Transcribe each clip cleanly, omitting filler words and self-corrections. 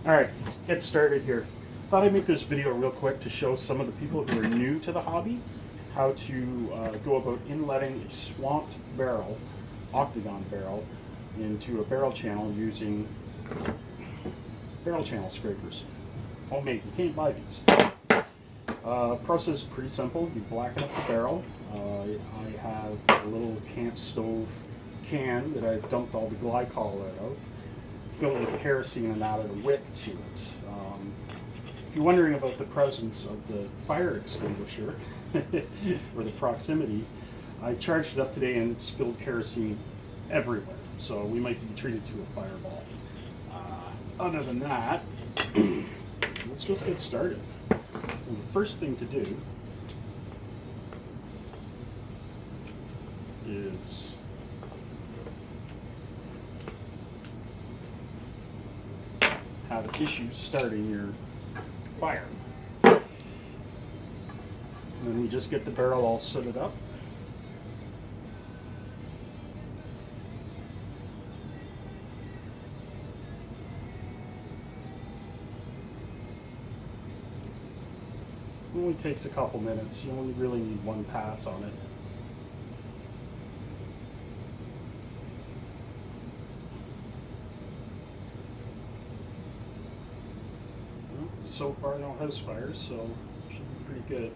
Alright, let's get started here. Thought I'd make this video real quick to show some of the people who are new to the hobby how to go about inletting a swamped barrel, octagon barrel, into a barrel channel using barrel channel scrapers. Homemade, you can't buy these. Process is pretty simple. You blacken up the barrel. I have a little camp stove can that I've dumped all the glycol out of, filled with kerosene, and added a wick to it. If you're wondering about the presence of the fire extinguisher or the proximity, I charged it up today and it spilled kerosene everywhere. So we might be treated to a fireball. Other than that, let's just get started. And the first thing to do is have issues starting your fire. And then we just get the barrel all sooted up. It only takes a couple minutes. You only really need one pass on it. Well, so far no house fires, so should be pretty good.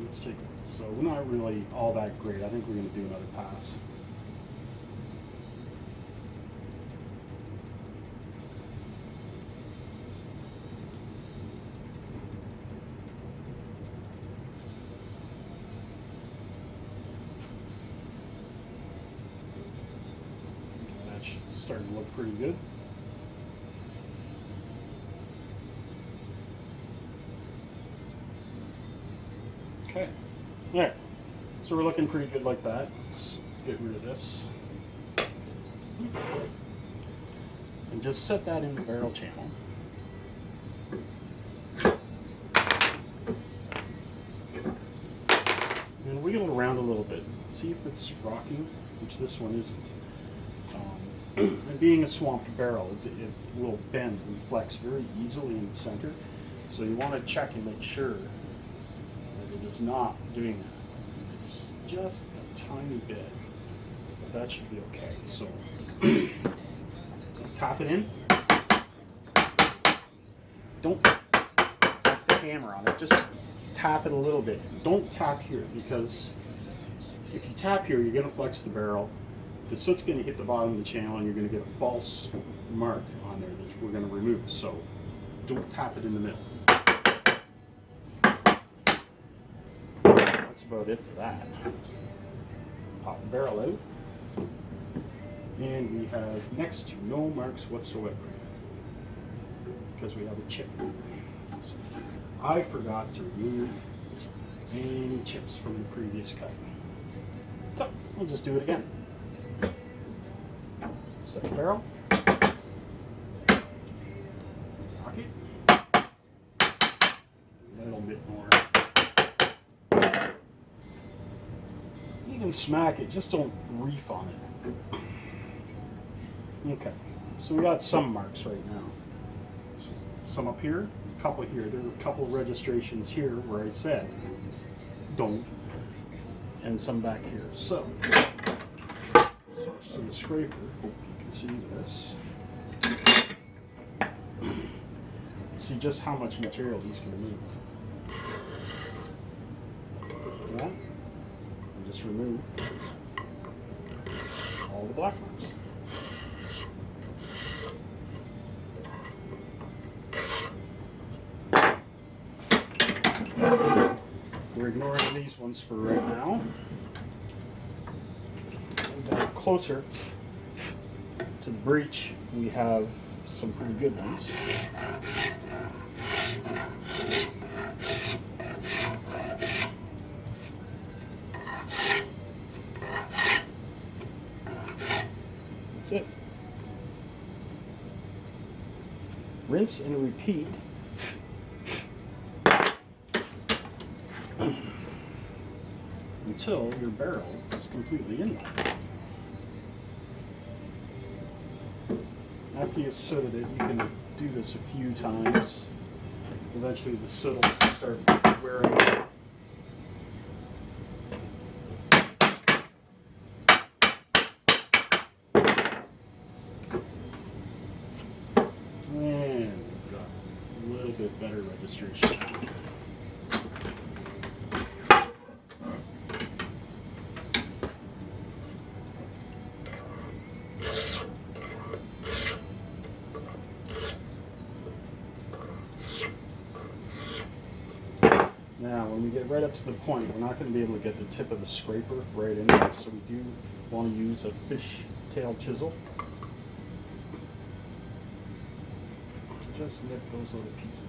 Let's take, so we're not really all that great. I think we're going to do another pass. Starting to look pretty good. Okay, there. So we're looking pretty good like that. Let's get rid of this. And just set that in the barrel channel. And wiggle it around a little bit. See if it's rocking, which this one isn't. And being a swamped barrel, it will bend and flex very easily in the center. So you want to check and make sure that it is not doing that. It's just a tiny bit, but that should be okay. So tap it in. Don't tap the hammer on it, just tap it a little bit. Don't tap here, because if you tap here, you're going to flex the barrel. The soot's going to hit the bottom of the channel and you're going to get a false mark on there that we're going to remove. So don't tap it in the middle. That's about it for that. Pop the barrel out. And we have next to no marks whatsoever, because we have a chip. So I forgot to remove any chips from the previous cut. So we'll just do it again. Set the barrel. Rock it. A little bit more. You can smack it, just don't reef on it. Okay, so we got some marks right now. Some up here, a couple here. There are a couple registrations here where I said don't, and some back here. So switch to the scraper. Hope you can see this. See just how much material these can remove. Yeah, and just remove all the black marks. We're ignoring these ones for right now. And down closer to the breech, we have some pretty good ones. That's it. Rinse and repeat until your barrel is completely in there. After you've sooted it, you can do this a few times. Eventually the soot will start wearing off. And we've got a little bit better registration now. Now, when we get right up to the point, we're not going to be able to get the tip of the scraper right in there, so we do want to use a fish tail chisel. Just nip those little pieces.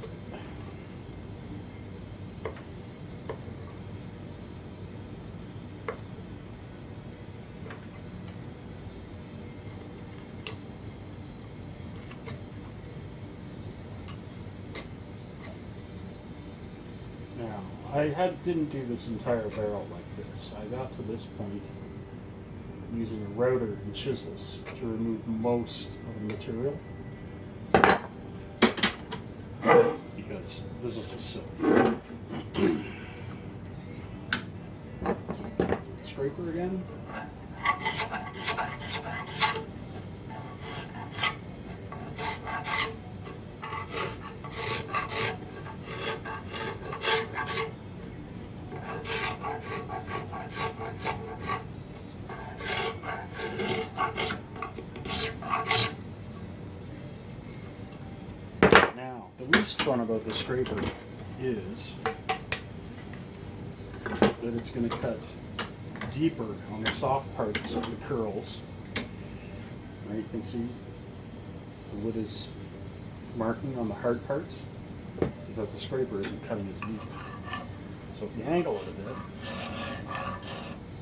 Now, I didn't do this entire barrel like this. I got to this point using a router and chisels to remove most of the material, because this is just silk. Scraper again. Now, the least fun about the scraper is that it's going to cut deeper on the soft parts of the curls. Right, you can see the wood is marking on the hard parts because the scraper isn't cutting as deep. So if you angle it a bit,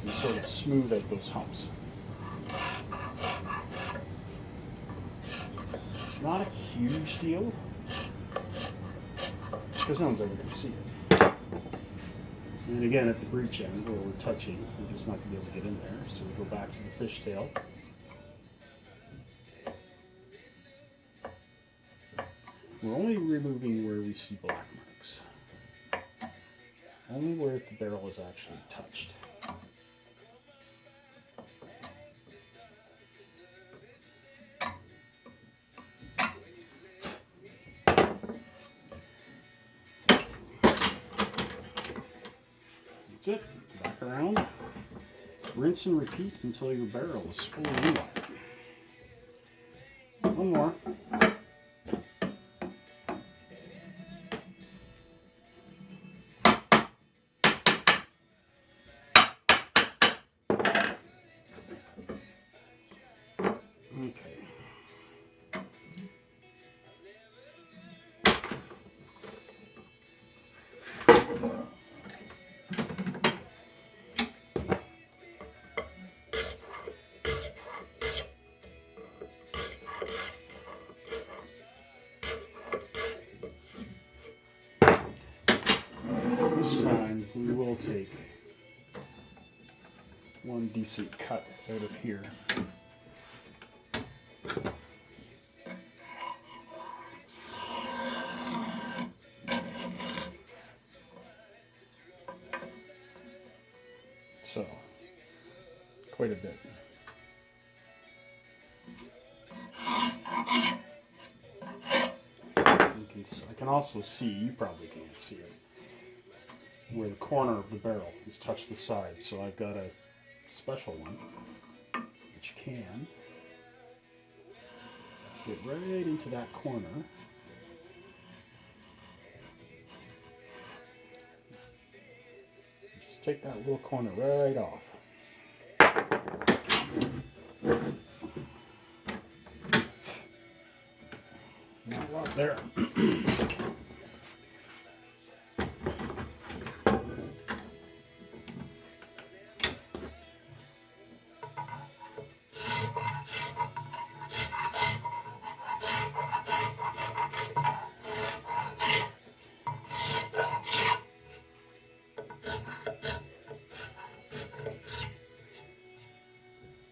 you sort of smooth out those humps. Not a huge deal, because no one's ever going to see it. And again, at the breech end where we're touching, we're just not going to be able to get in there, so we go back to the fishtail. We're only removing where we see black marks. Only where the barrel is actually touched. That's it. Back around. Rinse and repeat until your barrel is fully inlet. One more. Okay. This time we will take one decent cut out of here. So, quite a bit. I can also see, you probably can't see it, where the corner of the barrel has touched the side. So I've got a special one which can get right into that corner. Just take that little corner right off. Not a lot there.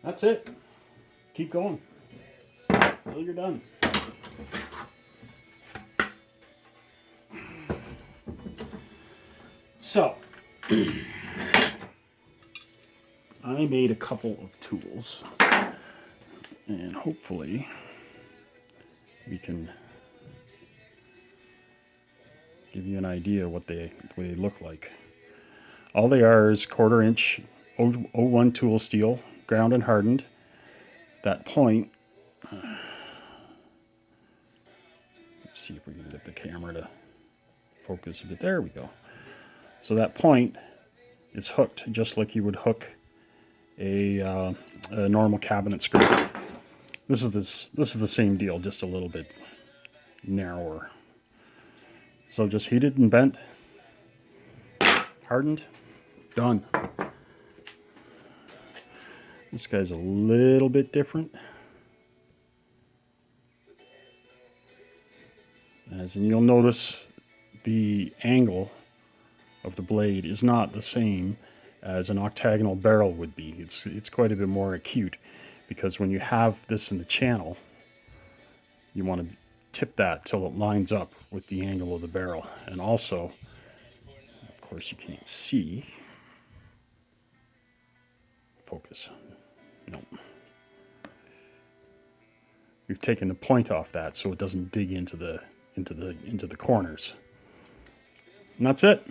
That's it. Keep going. until you're done. So, I made a couple of tools, and hopefully we can give you an idea what they look like. All they are is 1/4 inch 01 tool steel, ground and hardened. That point, let's see if we can get the camera to focus a bit. There we go. So that point is hooked just like you would hook a normal cabinet screw. This is the same deal, just a little bit narrower. So just heated and bent, hardened, done. This guy's a little bit different. And you'll notice the angle of the blade is not the same as an octagonal barrel would be. It's quite a bit more acute, because when you have this in the channel, you want to tip that till it lines up with the angle of the barrel. And also, of course, you can't see. Focus. No. We've taken the point off that so it doesn't dig into the corners. And that's it.